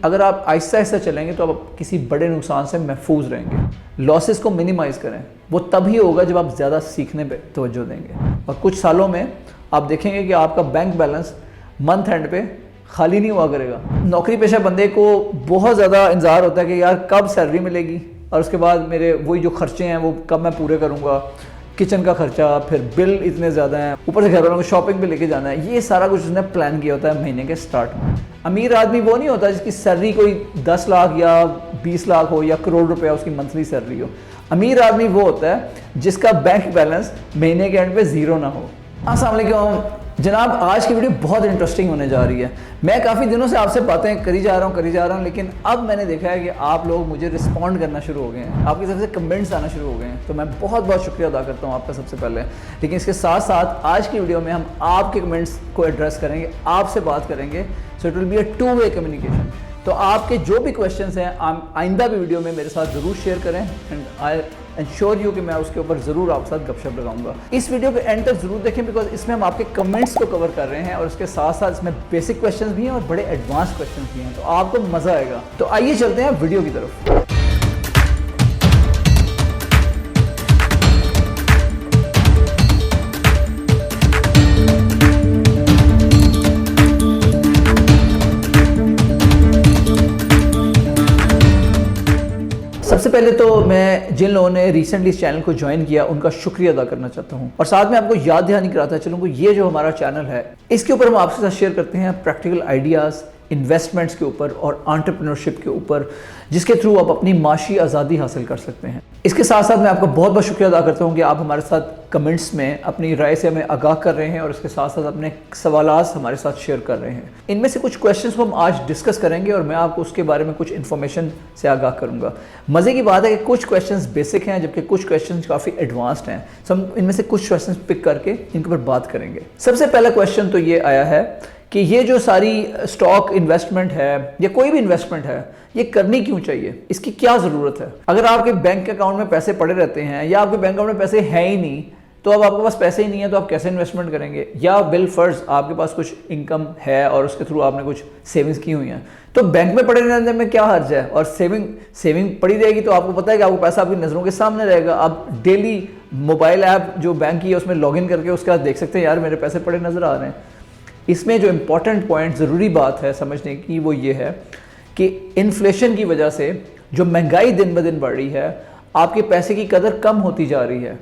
अगर आप आहिस्ता आहिस्ता चलेंगे तो आप किसी बड़े नुकसान से महफूज रहेंगे। लॉसेस को मिनिमाइज़ करें, वो तभी होगा जब आप ज़्यादा सीखने पे तवज्जो देंगे। और कुछ सालों में आप देखेंगे कि आपका बैंक बैलेंस मंथ एंड पे खाली नहीं हुआ करेगा। नौकरी पेशा बंदे को बहुत ज़्यादा इंतज़ार होता है कि यार कब सैलरी मिलेगी और उसके बाद मेरे वही जो खर्चे हैं वो कब मैं पूरे करूँगा, किचन का खर्चा, फिर बिल इतने ज़्यादा हैं, ऊपर से घर वालों को शॉपिंग पे लेके जाना है। ये सारा कुछ उसने प्लान किया होता है महीने के स्टार्ट में। अमीर आदमी वो नहीं होता जिसकी सैलरी कोई 10 लाख या 20 लाख हो या करोड़ रुपया उसकी मंथली सैलरी हो। अमीर आदमी वो होता है जिसका बैंक बैलेंस महीने के एंड पे ज़ीरो ना हो। अस्सलाम वालेकुम जनाब, आज की वीडियो बहुत इंटरेस्टिंग होने जा रही है। मैं काफ़ी दिनों से आपसे बातें करी जा रहा हूँ, लेकिन अब मैंने देखा है कि आप लोग मुझे रिस्पॉन्ड करना शुरू हो गए हैं, आपकी तरफ से कमेंट्स आना शुरू हो गए हैं, तो मैं बहुत बहुत शुक्रिया अदा करता हूँ आपका सबसे पहले। लेकिन इसके साथ साथ आज की वीडियो में हम आपके कमेंट्स को एड्रेस करेंगे, आपसे बात करेंगे, so it will be a two way communication. तो आपके जो भी क्वेश्चंस हैं आइंदा भी वीडियो में मेरे साथ ज़रूर शेयर करें एंड आई एंश्योर यू कि मैं उसके ऊपर ज़रूर आपके साथ गपशप लगाऊंगा। इस वीडियो को एंड तक ज़रूर देखें बिकॉज इसमें हम आपके कमेंट्स को कवर कर रहे हैं और उसके साथ साथ इसमें बेसिक क्वेश्चंस भी हैं और बड़े एडवांस क्वेश्चंस भी हैं, तो आपको मज़ा आएगा। तो आइए चलते हैं वीडियो की तरफ। सबसे पहले तो मैं जिन लोगों ने रिसेंटली इस चैनल को ज्वाइन किया उनका शुक्रिया अदा करना चाहता हूं और साथ में आपको याद दहानी कराता चलूंगा, ये जो हमारा चैनल है इसके ऊपर हम आपके साथ शेयर करते हैं प्रैक्टिकल आइडियाज़ इन्वेस्टमेंट्स के ऊपर और एंटरप्रेन्योरशिप के ऊपर, जिसके थ्रू आप अपनी माशी आज़ादी हासिल कर सकते हैं। इसके साथ साथ मैं आपका बहुत बहुत शुक्रिया अदा करता हूं कि आप हमारे साथ कमेंट्स में अपनी राय से हमें आगाह कर रहे हैं और इसके साथ साथ अपने सवालात हमारे साथ शेयर कर रहे हैं। इनमें से कुछ क्वेश्चंस को हम आज डिस्कस करेंगे और मैं आपको उसके बारे में कुछ इन्फॉर्मेशन से आगाह करूंगा। मज़े की बात है कि कुछ क्वेश्चंस बेसिक हैं जबकि कुछ क्वेश्चंस काफ़ी एडवांस्ड हैं। सो हम इनमें से कुछ क्वेश्चंस पिक करके इनके ऊपर बात करेंगे। सबसे पहला क्वेश्चन तो ये आया है कि ये जो सारी स्टॉक इन्वेस्टमेंट है या कोई भी इन्वेस्टमेंट है ये करनी क्यों चाहिए, इसकी क्या ज़रूरत है। अगर आपके बैंक अकाउंट में पैसे पड़े रहते हैं या आपके बैंक अकाउंट में पैसे हैं ही नहीं, तो अब आपके पास पैसे ही नहीं है तो आप कैसे इन्वेस्टमेंट करेंगे। या बिल फर्ज आपके पास कुछ इनकम है और उसके थ्रू आपने कुछ सेविंग्स की हुई हैं, तो बैंक में पड़े रहने में क्या हर्ज है। और सेविंग पड़ी रहेगी तो आपको पता है कि आपको पैसा आपकी नज़रों के सामने रहेगा। आप डेली मोबाइल ऐप जो बैंक की है उसमें लॉगिन करके उसके बाद देख सकते हैं यार मेरे पैसे पड़े नज़र आ रहे हैं। इसमें जो इम्पॉर्टेंट पॉइंट ज़रूरी बात है समझने की वो ये है कि इन्फ्लेशन की वजह से जो महंगाई दिन ब दिन बढ़ रही है, आपके पैसे की कदर कम होती जा रही है।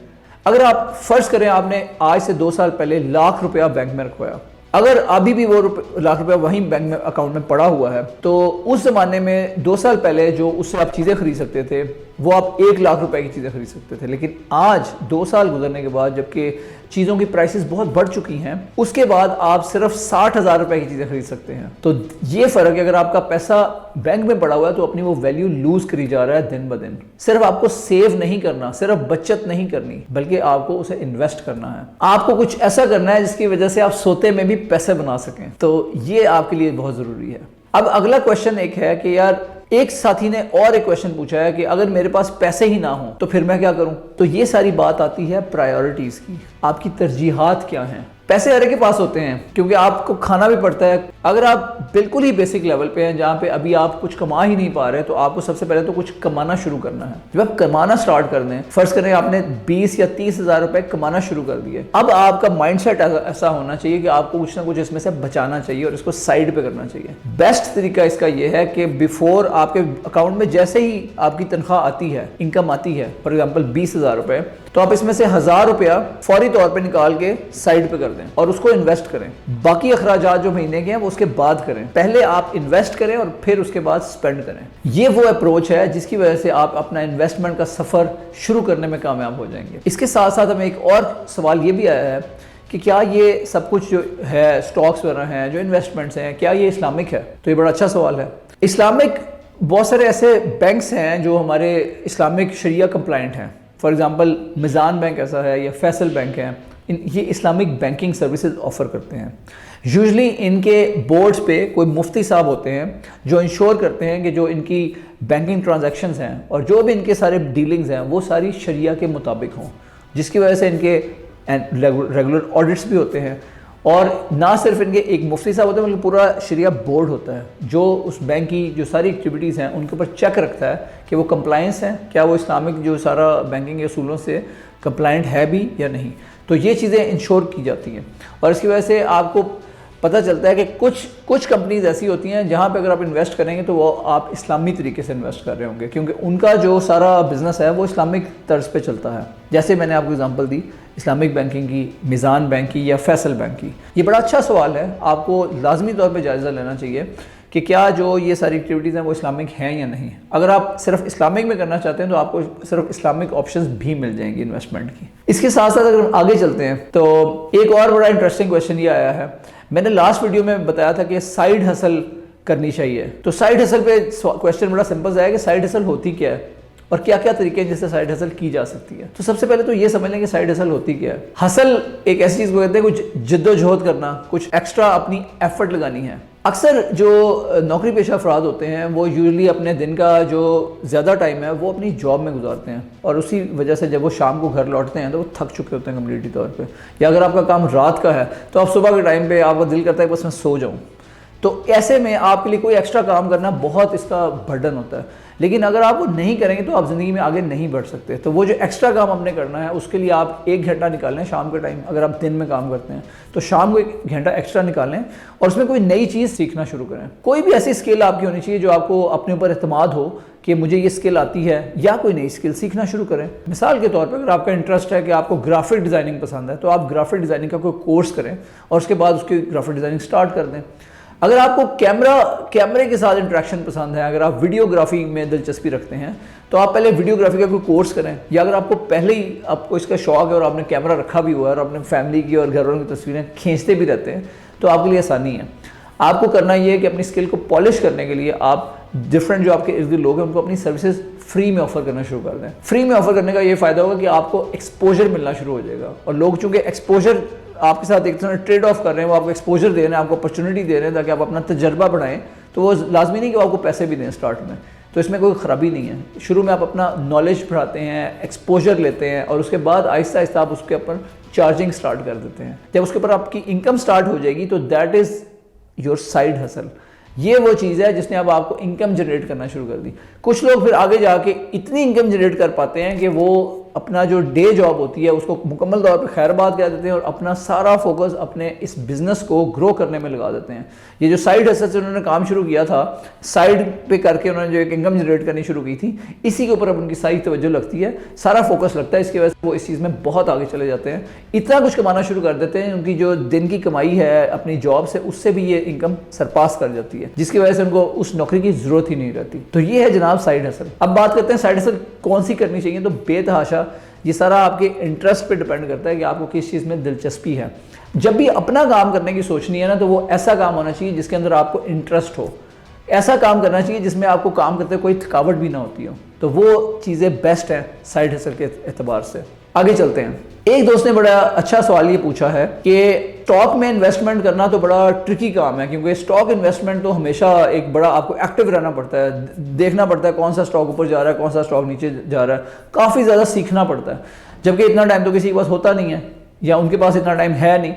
अगर आप फ़र्ज़ करें आपने आज से 2 साल पहले लाख रुपया बैंक में रखवाया, अगर अभी भी वो लाख रुपया वहीं बैंक में अकाउंट में पड़ा हुआ है, तो उस ज़माने में 2 साल पहले जो उससे आप चीज़ें खरीद सकते थे वो आप 1 लाख रुपए की चीज़ें खरीद सकते थे। लेकिन आज 2 साल गुजरने के बाद जबकि चीज़ों की प्राइसेस बहुत बढ़ चुकी हैं, उसके बाद आप सिर्फ 60,000 रुपए की चीज़ें खरीद सकते हैं। तो ये फ़र्क है, अगर आपका पैसा बैंक में पड़ा हुआ है तो अपनी वो वैल्यू लूज करी जा रहा है दिन ब दिन। सिर्फ आपको सेव नहीं करना, सिर्फ बचत नहीं करनी, बल्कि आपको उसे इन्वेस्ट करना है। आपको कुछ ऐसा करना है जिसकी वजह से आप सोते में भी पैसे बना सकें। तो ये आपके लिए बहुत ज़रूरी है। अब अगला क्वेश्चन एक है कि यार एक साथी ने और एक क्वेश्चन पूछा है कि अगर मेरे पास पैसे ही ना हो तो फिर मैं क्या करूं। तो ये सारी बात आती है प्रायोरिटीज़ की, आपकी तरजीहात क्या हैं। पैसे हर एक के पास होते हैं क्योंकि आपको खाना भी पड़ता है। अगर आप बिल्कुल ही बेसिक लेवल पे हैं जहाँ पे अभी आप कुछ कमा ही नहीं पा रहे, तो आपको सबसे पहले तो कुछ कमाना शुरू करना है। जब आप कमाना स्टार्ट कर दें, फर्ज करें आपने 20 या 30 हज़ार रुपए कमाना शुरू कर दिए, अब आपका माइंडसेट ऐसा होना चाहिए कि आपको कुछ ना कुछ इसमें से बचाना चाहिए और इसको साइड पे करना चाहिए। बेस्ट तरीका इसका यह है कि बिफोर आपके अकाउंट में जैसे ही आपकी तनख्वाह आती है, इनकम आती है, फॉर एग्जाम्पल 20,000 रुपए, तो आप इसमें से 1,000 रुपया फौरी तौर पे निकाल के साइड पे कर दें और उसको इन्वेस्ट करें। बाकी अखराजात जो महीने के हैं वो उसके बाद करें। पहले आप इन्वेस्ट करें और फिर उसके बाद स्पेंड करें। ये वो अप्रोच है जिसकी वजह से आप अपना इन्वेस्टमेंट का सफ़र शुरू करने में कामयाब हो जाएंगे। इसके साथ साथ हमें एक और सवाल ये भी आया है कि क्या ये सब कुछ जो है स्टॉक्स वगैरह हैं, जो इन्वेस्टमेंट्स हैं, क्या ये इस्लामिक है। तो ये बड़ा अच्छा सवाल है। इस्लामिक बहुत सारे ऐसे बैंक्स हैं जो हमारे इस्लामिक शरिया कंप्लाइंट हैं। फॉर एग्जांपल मिज़ान बैंक ऐसा है या फैसल बैंक है, ये इस्लामिक बैंकिंग सर्विसेज ऑफ़र करते हैं। यूजुअली इनके बोर्ड्स पे कोई मुफ्ती साहब होते हैं जो इंश्योर करते हैं कि जो इनकी बैंकिंग ट्रांजैक्शंस हैं और जो भी इनके सारे डीलिंग्स हैं वो सारी शरिया के मुताबिक हों, जिसकी वजह से इनके रेगुलर ऑडिट्स भी होते हैं और ना सिर्फ इनके एक मुफ्ती साहब होते हैं बल्कि पूरा शरिया बोर्ड होता है जो उस बैंक की जो सारी एक्टिविटीज़ हैं उनके ऊपर चेक रखता है कि वो कंप्लायंस हैं, क्या वो इस्लामिक जो सारा बैंकिंग के असूलों से कंप्लायंट है भी या नहीं। तो ये चीज़ें इंश्योर की जाती हैं और इसकी वजह से आपको पता चलता है कि कुछ कंपनीज ऐसी होती हैं जहाँ पे अगर आप इन्वेस्ट करेंगे तो वो आप इस्लामी तरीके से इन्वेस्ट कर रहे होंगे, क्योंकि उनका जो सारा बिजनेस है वो इस्लामिक तर्ज पे चलता है। जैसे मैंने आपको एग्जांपल दी इस्लामिक बैंकिंग की, मिज़ान बैंक की या फैसल बैंक की। ये बड़ा अच्छा सवाल है, आपको लाजमी तौर पर जायज़ा लेना चाहिए कि क्या जो ये सारी एक्टिविटीज़ हैं वो इस्लामिक हैं या नहीं। अगर आप सिर्फ इस्लामिक में करना चाहते हैं तो आपको सिर्फ इस्लामिक ऑप्शंस भी मिल जाएंगी इन्वेस्टमेंट की। इसके साथ साथ अगर हम आगे चलते हैं तो एक और बड़ा इंटरेस्टिंग क्वेश्चन ये आया है। मैंने लास्ट वीडियो में बताया था कि साइड हसल करनी चाहिए। तो साइड हसल पे क्वेश्चन बड़ा सिंपल है कि साइड हसल होती क्या है और क्या क्या तरीके हैं जिससे साइड हसल की जा सकती है। तो सबसे पहले तो ये समझ लें कि साइड हसल होती क्या है। हसल एक ऐसी चीज़ को कहते हैं कुछ जद्दोजहद करना, कुछ एक्स्ट्रा अपनी एफर्ट लगानी है। अक्सर जो नौकरी पेशा अफराद होते हैं वो यूजली अपने दिन का जो ज़्यादा टाइम है वो अपनी जॉब में गुजारते हैं और उसी वजह से जब वो शाम को घर लौटते हैं तो वो थक चुके होते हैं कम्प्लीटली तौर पे। या अगर आपका काम रात का है तो आप सुबह के टाइम पे आपका दिल करता है बस मैं सो जाऊँ। तो ऐसे में आपके लिए कोई एक्स्ट्रा काम करना बहुत इसका बर्डन होता है। लेकिन अगर आप वो नहीं करेंगे तो आप ज़िंदगी में आगे नहीं बढ़ सकते। तो वो जो एक्स्ट्रा काम आपने करना है उसके लिए आप 1 घंटा निकालें शाम के टाइम। अगर आप दिन में काम करते हैं तो शाम को 1 घंटा एक्स्ट्रा निकालें और उसमें कोई नई चीज़ सीखना शुरू करें। कोई भी ऐसी स्किल आपकी होनी चाहिए जो आपको अपने ऊपर एतमाद हो कि मुझे ये स्किल आती है, या कोई नई स्किल सीखना शुरू करें। मिसाल के तौर पर अगर आपका इंटरेस्ट है कि आपको ग्राफिक डिज़ाइनिंग पसंद है तो आप ग्राफिक डिज़ाइनिंग का कोई कोर्स करें और उसके बाद उसकी ग्राफिक डिज़ाइनिंग स्टार्ट कर दें। अगर आपको कैमरे के साथ इंटरेक्शन पसंद है, अगर आप वीडियोग्राफी में दिलचस्पी रखते हैं तो आप पहले वीडियोग्राफी का कोई कोर्स करें। या अगर आपको पहले ही आपको इसका शौक है और आपने कैमरा रखा भी हुआ है और अपने फैमिली की और घर वालों की तस्वीरें खींचते भी रहते हैं तो आपके लिए आसानी है। आपको करना ये है कि अपनी स्किल को पॉलिश करने के लिए आप डिफरेंट जो आपके इर्द गिर्द लोग हैं उनको अपनी सर्विसेज फ्री में ऑफर करना शुरू कर दें। फ्री में ऑफर करने का ये फ़ायदा होगा कि आपको एक्सपोजर मिलना शुरू हो जाएगा और लोग चूँकि एक्सपोजर आपके साथ एक तरह ट्रेड ऑफ कर रहे हैं, वो आपको एक्सपोजर दे रहे हैं, आपको अपॉर्चुनिटी दे रहे हैं ताकि आप अपना तजर्बा बढ़ाएं, तो वो लाजमी नहीं कि वो आपको पैसे भी दें स्टार्ट में। तो इसमें कोई ख़राबी नहीं है। शुरू में आप अपना नॉलेज बढ़ाते हैं, एक्सपोजर लेते हैं और उसके बाद आहिस्ता आहिस्ता आप उसके ऊपर चार्जिंग स्टार्ट कर देते हैं। जब उसके ऊपर आपकी इनकम स्टार्ट हो जाएगी तो that is your side hustle. ये वो चीज़ है जिसने अब आपको इनकम जनरेट करना शुरू कर दी। कुछ लोग फिर आगे जाके इतनी इनकम जनरेट कर पाते हैं कि वो अपना जो डे जॉब होती है उसको मुकम्मल तौर पे खैरबाद कह देते हैं और अपना सारा फोकस अपने इस बिज़नेस को ग्रो करने में लगा देते हैं। ये जो साइड हसल से उन्होंने काम शुरू किया था, साइड पे करके उन्होंने जो एक इनकम जनरेट करनी शुरू की थी, इसी के ऊपर अब उनकी सारी तवज्जो लगती है, सारा फोकस लगता है। इसकी वजह से वो इस चीज़ में बहुत आगे चले जाते हैं, इतना कुछ कमाना शुरू कर देते हैं। उनकी जो दिन की कमाई है अपनी जॉब से उससे भी ये इनकम सरपास कर जाती है, जिसकी वजह से उनको उस नौकरी की ज़रूरत ही नहीं रहती। तो ये है जनाब साइड हसल। अब बात करते हैं साइड हसल कौन सी करनी चाहिए। तो बेतहाशा ये सारा आपके इंटरेस्ट पे डिपेंड करता है कि आपको किस चीज़ में दिलचस्पी है। जब भी अपना काम करने की सोचनी है ना तो वो ऐसा काम होना चाहिए जिसके अंदर आपको इंटरेस्ट हो। ऐसा काम करना चाहिए जिसमें आपको काम करते कोई थकावट भी ना होती हो। तो वो चीज़ें बेस्ट हैं साइड हसल के एतबार से। आगे चलते हैं। एक दोस्त ने बड़ा अच्छा सवाल ये पूछा है कि स्टॉक में इन्वेस्टमेंट करना तो बड़ा ट्रिकी काम है, क्योंकि स्टॉक इन्वेस्टमेंट तो हमेशा एक बड़ा आपको एक्टिव रहना पड़ता है, देखना पड़ता है कौन सा स्टॉक ऊपर जा रहा है, कौन सा स्टॉक नीचे जा रहा है, काफ़ी ज़्यादा सीखना पड़ता है। जबकि इतना टाइम तो किसी के पास होता नहीं है या उनके पास इतना टाइम है नहीं।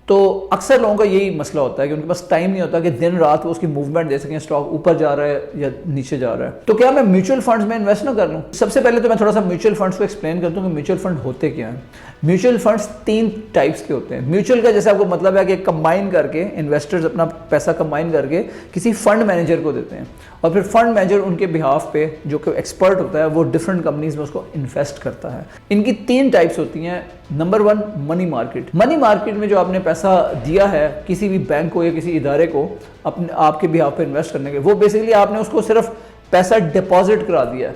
तो अक्सर लोगों का यही मसला होता है कि उनके पास टाइम नहीं होता कि दिन रात वो उसकी मूवमेंट दे सकें, स्टॉक ऊपर जा रहा है या नीचे जा रहा है। तो क्या मैं म्यूचुअल फंड्स में इन्वेस्ट ना कर लूँ? सबसे पहले तो मैं थोड़ा सा म्यूचुअल फंड्स को एक्सप्लेन करता हूँ कि म्यूचुअल फंड होते क्या हैं। म्यूचुअल फंड्स 3 टाइप्स के होते हैं। म्यूचुअल का जैसे आपको मतलब है कि कंबाइन करके इन्वेस्टर्स अपना पैसा कंबाइन करके किसी फंड मैनेजर को देते हैं और फिर फंड मैनेजर उनके बिहाफ पे जो कि एक्सपर्ट होता है वो डिफरेंट कंपनीज में उसको इन्वेस्ट करता है। इनकी 3 टाइप्स होती हैं। Number 1 money market. Money market में जो आपने पैसा दिया है किसी भी बैंक को या किसी इदारे को अपने आपके बिहाफ पे इन्वेस्ट करने के, वो बेसिकली आपने उसको सिर्फ पैसा डिपॉजिट करा दिया है।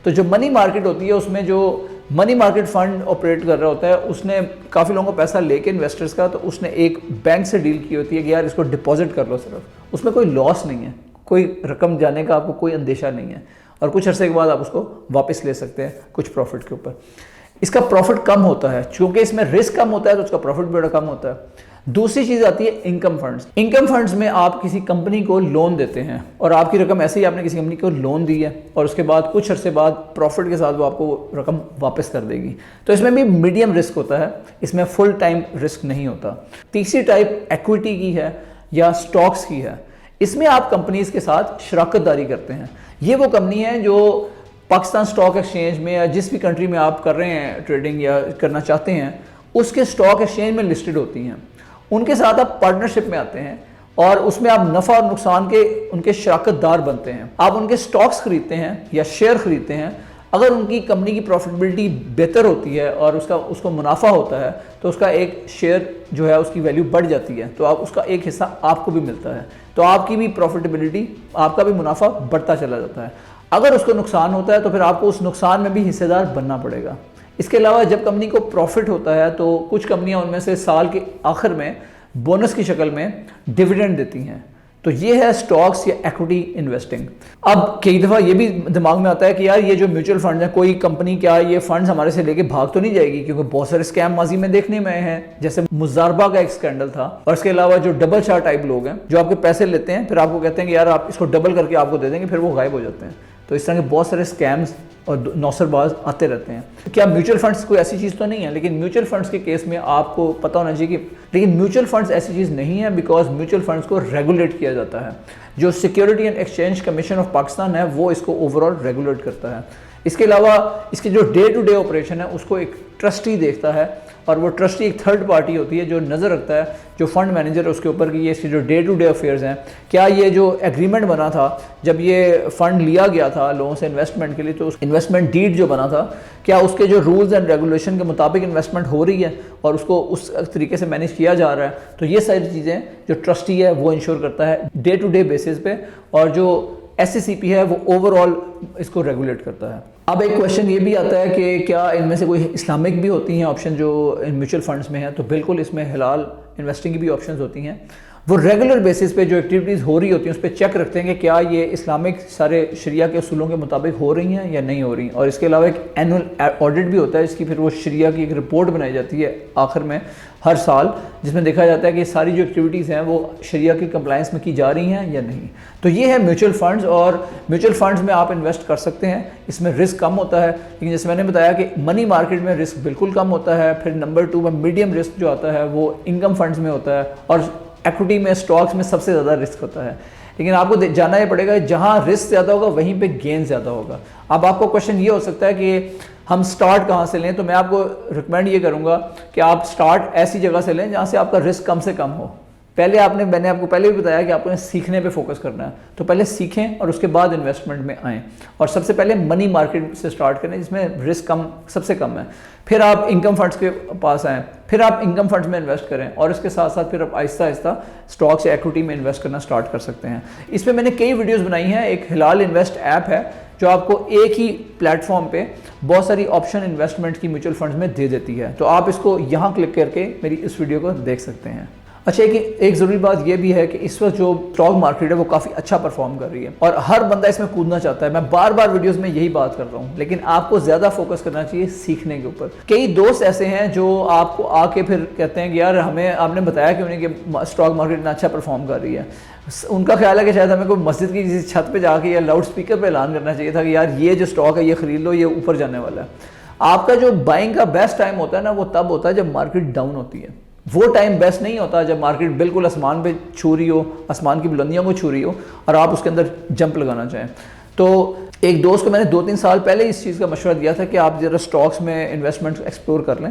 तो जो मनी मार्केट होती है उसमें जो मनी मार्केट फंड ऑपरेट कर रहा होता है उसने काफ़ी लोगों को पैसा लेके इन्वेस्टर्स का, तो उसने एक बैंक से डील की होती है कि यार इसको डिपॉजिट कर लो सिर्फ। उसमें कोई लॉस नहीं है, कोई रकम जाने का आपको कोई अंदेशा नहीं है और कुछ अरसे के बाद आप उसको वापस ले सकते हैं कुछ प्रॉफिट के ऊपर। इसका प्रॉफिट कम होता है, क्योंकि इसमें रिस्क कम होता है तो उसका प्रॉफिट भी बड़ा कम होता है। दूसरी चीज़ आती है इनकम फंड्स। इनकम फंड्स में आप किसी कंपनी को लोन देते हैं और आपकी रकम ऐसे ही आपने किसी कंपनी को लोन दी है और उसके बाद कुछ अर्से बाद प्रॉफिट के साथ वो आपको रकम वापस कर देगी। तो इसमें भी मीडियम रिस्क होता है, इसमें फुल टाइम रिस्क नहीं होता। तीसरी टाइप इक्विटी की है या स्टॉक्स की है। इसमें आप कंपनीज के साथ शराकतदारी करते हैं। ये वो कंपनी है जो पाकिस्तान स्टॉक एक्सचेंज में या जिस भी कंट्री में आप कर रहे हैं ट्रेडिंग या करना चाहते हैं उसके स्टॉक एक्सचेंज में लिस्टेड होती हैं। उनके साथ आप पार्टनरशिप में आते हैं और उसमें आप नफ़ा और नुकसान के उनके शराकतदार बनते हैं। आप उनके स्टॉक्स खरीदते हैं या शेयर खरीदते हैं। अगर उनकी कंपनी की प्रॉफिटेबिलिटी बेहतर होती है और उसको मुनाफा होता है तो उसका एक शेयर जो है उसकी वैल्यू बढ़ जाती है, तो आप उसका एक हिस्सा आपको भी मिलता है, तो आपकी भी प्रॉफिटेबिलिटी, आपका भी मुनाफा बढ़ता चला जाता है। अगर उसको नुकसान होता है तो फिर आपको उस नुकसान में भी हिस्सेदार बनना पड़ेगा। इसके अलावा जब कंपनी को प्रॉफिट होता है तो कुछ कंपनियां उनमें से साल के आखिर में बोनस की शक्ल में डिविडेंड देती हैं। तो ये है स्टॉक्स या इक्विटी इन्वेस्टिंग। अब कई दफ़ा ये भी दिमाग में आता है कि यार ये जो म्यूचुअल फंड है, कोई कंपनी क्या ये फंड्स हमारे से लेके भाग तो नहीं जाएगी, क्योंकि बहुत सारे स्कैम माजी में देखने में आए हैं, जैसे मुजारबा का एक स्कैंडल था। और इसके अलावा जो डबल चार टाइप लोग हैं जो आपके पैसे लेते हैं फिर आपको कहते हैं कि यार आप इसको डबल करके आपको दे देंगे, फिर वो गायब हो जाते हैं। तो इस तरह के बहुत सारे स्कैम्स और नौसरबाज आते रहते हैं। क्या म्यूचुअल फंड्स कोई ऐसी चीज़ तो नहीं है, लेकिन म्यूचुअल फंड्स के केस में आपको पता होना चाहिए कि लेकिन म्यूचुअल फंड्स ऐसी चीज़ नहीं है, बिकॉज म्यूचुअल फंड्स को रेगुलेट किया जाता है। जो security and exchange commission of Pakistan है वो इसको ओवरऑल रेगुलेट करता है। इसके अलावा इसकी जो डे टू डे ऑपरेशन है उसको एक ट्रस्टी देखता है और वो ट्रस्टी एक थर्ड पार्टी होती है जो नज़र रखता है जो फंड मैनेजर है उसके ऊपर कि ये इसके जो डे टू डे अफेयर्स हैं, क्या ये जो एग्रीमेंट बना था जब ये फ़ंड लिया गया था लोगों से इन्वेस्टमेंट के लिए, तो उस इन्वेस्टमेंट डीड जो बना था क्या उसके जो रूल्स एंड रेगुलेशन के मुताबिक इन्वेस्टमेंट हो रही है और उसको उस तरीके से मैनेज किया जा रहा है। तो ये सारी चीज़ें जो ट्रस्टी है वो इंश्योर करता है डे टू डे बेसिस पे, और जो SCCP है वो ओवरऑल इसको रेगुलेट करता है। अब एक क्वेश्चन ये भी आता है कि क्या इनमें से कोई इस्लामिक भी होती हैं ऑप्शन जो इन म्यूचुअल फंड्स में है? तो बिल्कुल इसमें हलाल इन्वेस्टिंग की भी ऑप्शंस होती हैं। वो रेगुलर बेसिस पे जो एक्टिविटीज़ हो रही होती हैं उस पर चेक रखते हैं कि क्या ये इस्लामिक सारे शरिया के उसूलों के मुताबिक हो रही हैं या नहीं हो रही। और इसके अलावा एक एनुअल ऑडिट भी होता है, इसकी फिर वो शरिया की एक रिपोर्ट बनाई जाती है आखिर में हर साल, जिसमें देखा जाता है कि सारी जो एक्टिविटीज़ हैं वो शरिया की कंप्लायंस में की जा रही हैं या नहीं। तो ये है म्यूचुअल फंड्स, और म्यूचुअल फंड्स में आप इन्वेस्ट कर सकते हैं। इसमें रिस्क कम होता है, लेकिन जैसे मैंने बताया कि मनी मार्केट में रिस्क बिल्कुल कम होता है। फिर नंबर 2 में मीडियम रिस्क जो आता है वो इनकम फंड्स में होता है, और इक्विटी में स्टॉक्स में सबसे ज़्यादा रिस्क होता है। लेकिन आपको जानना ही पड़ेगा जहाँ रिस्क ज़्यादा होगा वहीं पे गेन ज़्यादा होगा। अब आपको क्वेश्चन ये हो सकता है कि हम स्टार्ट कहाँ से लें, तो मैं आपको रिकमेंड ये करूँगा कि आप स्टार्ट ऐसी जगह से लें जहाँ से आपका रिस्क कम से कम हो। मैंने आपको पहले भी बताया कि आपको सीखने पे फोकस करना है, तो पहले सीखें और उसके बाद इन्वेस्टमेंट में आएँ। और सबसे पहले मनी मार्केट से स्टार्ट करें जिसमें रिस्क सबसे कम है। फिर आप इनकम फंड्स के पास आएँ, फिर आप इनकम फंड्स में इन्वेस्ट करें, और इसके साथ साथ फिर आप आहिस्ता आहिस्ता स्टॉक्स या इक्विटी में इन्वेस्ट करना स्टार्ट कर सकते हैं। इस पर मैंने कई वीडियोज़ बनाई हैं। एक हिलाल इन्वेस्ट ऐप है जो आपको एक ही प्लेटफॉर्म पे बहुत सारी ऑप्शन इन्वेस्टमेंट की म्यूचुअल फंड्स में दे देती है। तो आप इसको यहाँ क्लिक करके मेरी इस वीडियो को देख सकते हैं। अच्छा, एक ज़रूरी बात यह भी है कि इस वक्त जो स्टॉक मार्केट है वो काफ़ी अच्छा परफॉर्म कर रही है और हर बंदा इसमें कूदना चाहता है। मैं बार बार वीडियोस में यही बात कर रहा हूँ, लेकिन आपको ज़्यादा फोकस करना चाहिए सीखने के ऊपर। कई दोस्त ऐसे हैं जो आपको आके फिर कहते हैं कि यार हमें आपने बताया कि उन्हें कि स्टॉक मार्केट इतना अच्छा परफॉर्म कर रही है। उनका ख्याल है कि शायद हमें कोई मस्जिद की किसी छत पर जाके या लाउड स्पीकर पर ऐलान करना चाहिए था कि यार ये जो स्टॉक है ये खरीद लो, ये ऊपर जाने वाला है। आपका जो बाइंग का बेस्ट टाइम होता है ना, वो तब होता है जब मार्केट डाउन होती है। वो टाइम बेस्ट नहीं होता जब मार्केट बिल्कुल आसमान पे छू रही हो, आसमान की बुलंदियों को छू रही हो और आप उसके अंदर जंप लगाना चाहें। तो एक दोस्त को मैंने 2-3 साल पहले इस चीज़ का मशवरा दिया था कि आप ज़रा स्टॉक्स में इन्वेस्टमेंट एक्सप्लोर कर लें,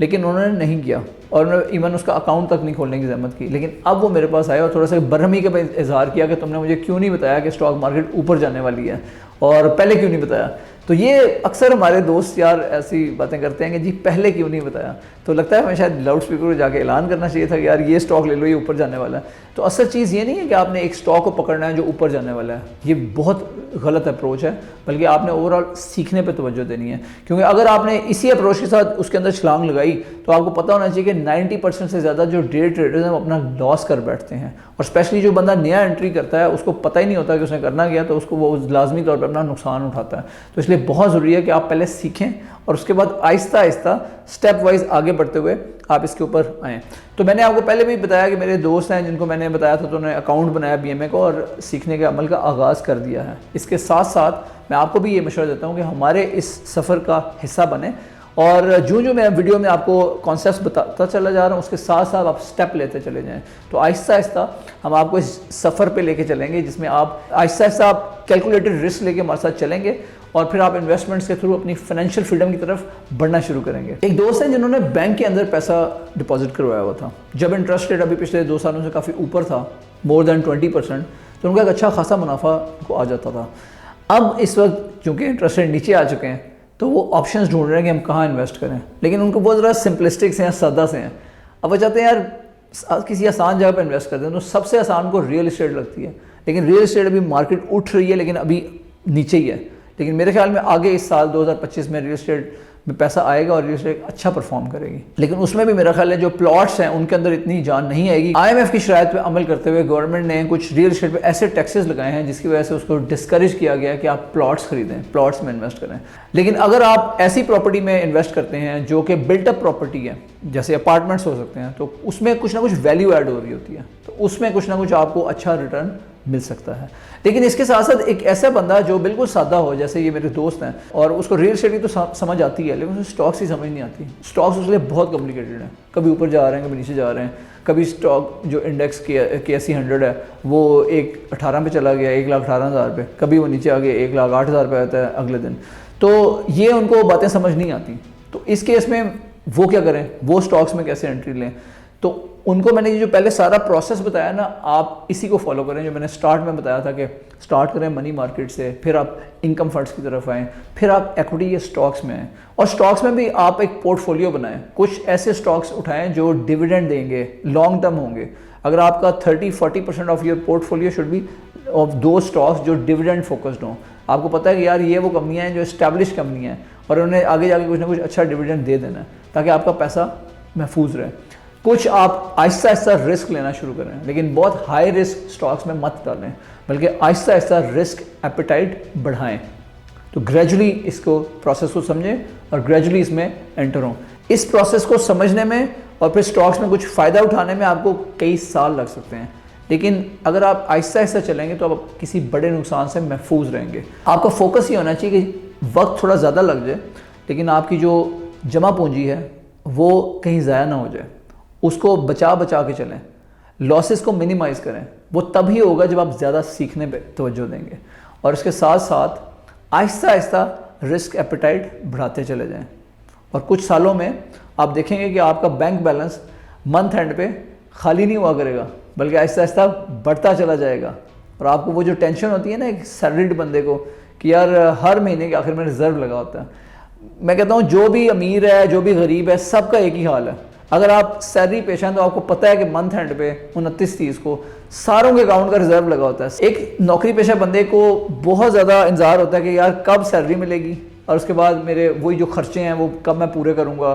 लेकिन उन्होंने नहीं किया और उन्होंने इवन उसका अकाउंट तक नहीं खोलने की जहमत की। लेकिन अब वो मेरे पास आया और थोड़ा सा बरहमी का इजहार किया कि तुमने मुझे क्यों नहीं बताया कि स्टॉक मार्केट ऊपर जाने वाली है, और पहले क्यों नहीं बताया। तो ये अक्सर हमारे दोस्त यार ऐसी बातें करते हैं कि जी पहले क्यों नहीं बताया। तो लगता है हमें शायद लाउड स्पीकर पर जाके ऐलान करना चाहिए था कि यार ये स्टॉक ले लो, ये ऊपर जाने वाला है। तो असल चीज़ ये नहीं है कि आपने एक स्टॉक को पकड़ना है जो ऊपर जाने वाला है, ये बहुत गलत अप्रोच है। बल्कि आपने ओवरऑल सीखने पे तवज्जो देनी है, क्योंकि अगर आपने इसी अप्रोच के साथ उसके अंदर छलांग लगाई तो आपको पता होना चाहिए कि 90% से ज़्यादा जो डे ट्रेडर्स हैं वो अपना लॉस कर बैठते हैं। और स्पेशली जो बंदा नया एंट्री करता है उसको पता ही नहीं होता कि उसने करना क्या, तो उसको वो लाजमी तौर पर अपना नुकसान उठाता है। तो इसलिए बहुत ज़रूरी है कि आप पहले सीखें और उसके बाद आहिस्ता आहिस्ता स्टेप वाइज आगे बढ़ते हुए आप इसके ऊपर आएँ। तो मैंने आपको पहले भी बताया कि मेरे दोस्त हैं जिनको मैंने बताया था, तो उन्होंने अकाउंट बनाया BMA को और सीखने के अमल का आगाज़ कर दिया है। इसके साथ साथ मैं आपको भी ये मशवरा देता हूँ कि हमारे इस सफ़र का हिस्सा बने, और जो मैं वीडियो में आपको कॉन्सेप्ट बताता चला जा रहा हूँ उसके साथ साथ आप स्टेप लेते चले जाएं। तो आहिस्ता आहिस्ता हम आपको इस सफ़र पे लेके चलेंगे जिसमें आप आहिस्ता आहिस्ता आप कैलकुलेटेड रिस्क लेके हमारे साथ चलेंगे और फिर आप इन्वेस्टमेंट्स के थ्रू अपनी फाइनेंशियल फ्रीडम की तरफ बढ़ना शुरू करेंगे। एक दोस्त है जिन्होंने बैंक के अंदर पैसा डिपॉजिट करवाया हुआ था, जब इंटरेस्ट रेट अभी पिछले 2 सालों से काफ़ी ऊपर था, मोर देन 20%, तो उनका एक अच्छा खासा मुनाफा को आ जाता था। अब इस वक्त चूँकि इंटरेस्ट रेट नीचे आ चुके हैं तो वो ऑप्शंस ढूंढ रहे हैं कि हम कहाँ इन्वेस्ट करें, लेकिन उनको बहुत ज़रा सिंपलिस्टिक से हैं, सादा से हैं। अब वो चाहते हैं यार किसी आसान जगह पर इन्वेस्ट करते हैं, तो सबसे आसान को रियल इस्टेट लगती है, लेकिन रियल इस्टेट अभी मार्केट उठ रही है लेकिन अभी नीचे ही है। लेकिन मेरे ख्याल में आगे इस साल 2025 में रियल इस्टेट में पैसा आएगा और रियल इस्टेट अच्छा परफॉर्म करेगी, लेकिन उसमें भी मेरा ख्याल है जो प्लॉट्स हैं उनके अंदर इतनी जान नहीं आएगी। IMF की शराइत पे अमल करते हुए गवर्नमेंट ने कुछ रियल इस्टेट पे ऐसे टैक्सेस लगाए हैं जिसकी वजह से उसको डिस्करेज किया गया कि आप प्लॉट्स खरीदें, प्लॉट्स में इन्वेस्ट करें। लेकिन अगर आप ऐसी प्रॉपर्टी में इन्वेस्ट करते हैं जो कि बिल्टअप प्रॉपर्टी है, जैसे अपार्टमेंट्स हो सकते हैं, तो उसमें कुछ ना कुछ वैल्यू ऐड हो रही होती है, तो उसमें कुछ ना कुछ आपको अच्छा रिटर्न मिल सकता है। लेकिन इसके साथ साथ एक ऐसा बंदा जो बिल्कुल सादा हो, जैसे ये मेरे दोस्त हैं, और उसको रियल एस्टेट की तो समझ आती है लेकिन उसे स्टॉक्स ही समझ नहीं आती। स्टॉक्स उसके लिए बहुत कॉम्प्लिकेटेड है, कभी ऊपर जा रहे हैं कभी नीचे जा रहे हैं, कभी स्टॉक जो इंडेक्स KSE 100 है वो 1.18 पे चला गया 1,18,000 पे, कभी वो नीचे आ गया 1,08,000 पे आता है अगले दिन। तो ये उनको बातें समझ नहीं आती। तो इस केस में वो क्या करें, वो स्टॉक्स में कैसे एंट्री लें? तो उनको मैंने ये जो पहले सारा प्रोसेस बताया ना, आप इसी को फॉलो करें जो मैंने स्टार्ट में बताया था कि स्टार्ट करें मनी मार्केट से, फिर आप इनकम फंड्स की तरफ आएँ, फिर आप इक्विटी या स्टॉक्स में आएँ, और स्टॉक्स में भी आप एक पोर्टफोलियो बनाएं। कुछ ऐसे स्टॉक्स उठाएं जो डिविडेंड देंगे, लॉन्ग टर्म होंगे। अगर आपका 30-40% of your portfolio should be of दो स्टॉक्स जो डिविडेंड फोकस्ड हों। आपको पता है कि यार ये वो कंपनियाँ हैं जो एस्टैब्लिश कंपनियाँ हैं और उन्हें आगे जाके कुछ ना कुछ अच्छा डिविडेंड दे देना है ताकि आपका पैसा महफूज रहे। कुछ आप आहिस्ता आहिस्ता रिस्क लेना शुरू करें, लेकिन बहुत हाई रिस्क स्टॉक्स में मत डालें, बल्कि आहिस्ता आहिस्ता रिस्क एपेटाइट बढ़ाएं। तो ग्रेजुअली इसको प्रोसेस को समझें और ग्रेजुअली इसमें एंटर हों। इस प्रोसेस को समझने में और फिर स्टॉक्स में कुछ फ़ायदा उठाने में आपको कई साल लग सकते हैं, लेकिन अगर आप आहिस्ता आहिस्ता चलेंगे तो आप किसी बड़े नुकसान से महफूज रहेंगे। आपका फोकस ये होना चाहिए कि वक्त थोड़ा ज़्यादा लग जाए लेकिन आपकी जो जमा पूंजी है वो कहीं ज़ाया ना हो जाए, उसको बचा बचा के चलें, लॉसेस को मिनिमाइज़ करें। वो तभी होगा जब आप ज़्यादा सीखने पे तवज्जो देंगे और इसके साथ साथ आहिस्ता आहिस्ता रिस्क एपेटाइट बढ़ाते चले जाएं। और कुछ सालों में आप देखेंगे कि आपका बैंक बैलेंस मंथ एंड पे खाली नहीं हुआ करेगा, बल्कि आहिस्ता आहिस्ता बढ़ता चला जाएगा। और आपको वो जो टेंशन होती है ना एक सैलरीड बंदे को कि यार हर महीने के आखिर में रिजर्व लगा होता है, मैं कहता हूँ जो भी अमीर है जो भी गरीब है सबका एक ही हाल है। अगर आप सैलरी पेश हैं तो आपको पता है कि मंथ एंड पे 29-30 को सारों के अकाउंट का रिजर्व लगा होता है। एक नौकरी पेशा बंदे को बहुत ज़्यादा इंतजार होता है कि यार कब सैलरी मिलेगी और उसके बाद मेरे वही जो खर्चे हैं वो कब मैं पूरे करूँगा।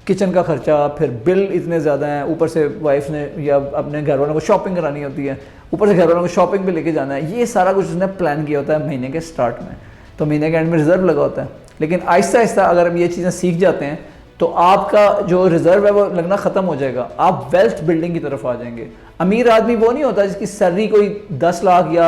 किचन का खर्चा, फिर बिल इतने ज़्यादा हैं, ऊपर से वाइफ ने या अपने घर वालों को शॉपिंग करानी होती है, ऊपर से घर वालों को शॉपिंग पे लेके जाना है। ये सारा कुछ उसने प्लान किया होता है महीने के स्टार्ट में, तो महीने के एंड में रिजर्व लगा होता है। लेकिन आहिस्ता आहिस्ता अगर हम ये चीज़ें सीख जाते हैं तो आपका जो रिजर्व है वो लगना ख़त्म हो जाएगा, आप वेल्थ बिल्डिंग की तरफ आ जाएंगे। अमीर आदमी वो नहीं होता जिसकी सैलरी कोई 10 लाख या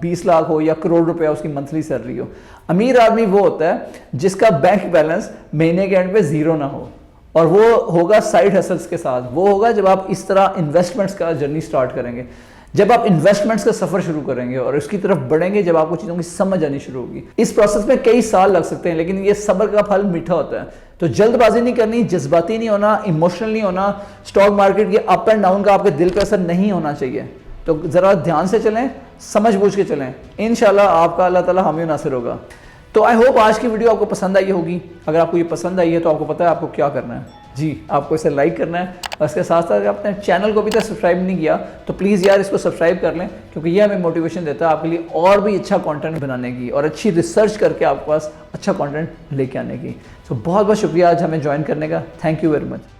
20 लाख हो या करोड़ रुपया उसकी मंथली सैलरी हो। अमीर आदमी वो होता है जिसका बैंक बैलेंस महीने के एंड पे ज़ीरो ना हो, और वो होगा साइड हसल्स के साथ। वो होगा जब आप इस तरह इन्वेस्टमेंट्स का जर्नी स्टार्ट करेंगे, जब आप इन्वेस्टमेंट्स का सफ़र शुरू करेंगे और इसकी तरफ बढ़ेंगे, जब आपको चीज़ों की समझ आनी शुरू होगी। इस प्रोसेस में कई साल लग सकते हैं, लेकिन ये सब्र का फल मीठा होता है। तो जल्दबाजी नहीं करनी, जज्बाती नहीं होना, इमोशनल नहीं होना। स्टॉक मार्केट के अप एंड डाउन का आपके दिल पर असर नहीं होना चाहिए। तो ज़रा ध्यान से चलें, समझ बूझ के चलें, इंशाल्लाह आपका अल्लाह ताला हामी नासिर होगा। तो आई होप आज की वीडियो आपको पसंद आई होगी। अगर आपको ये पसंद आई है तो आपको पता है आपको क्या करना है। जी, आपको इसे लाइक करना है और इसके साथ साथ अगर आपने चैनल को अभी तक सब्सक्राइब नहीं किया तो प्लीज़ यार इसको सब्सक्राइब कर लें, क्योंकि ये हमें मोटिवेशन देता है आपके लिए और भी अच्छा कंटेंट बनाने की और अच्छी रिसर्च करके आपके पास अच्छा कंटेंट लेके आने की। तो बहुत बहुत शुक्रिया आज हमें ज्वाइन करने का। Thank you very much.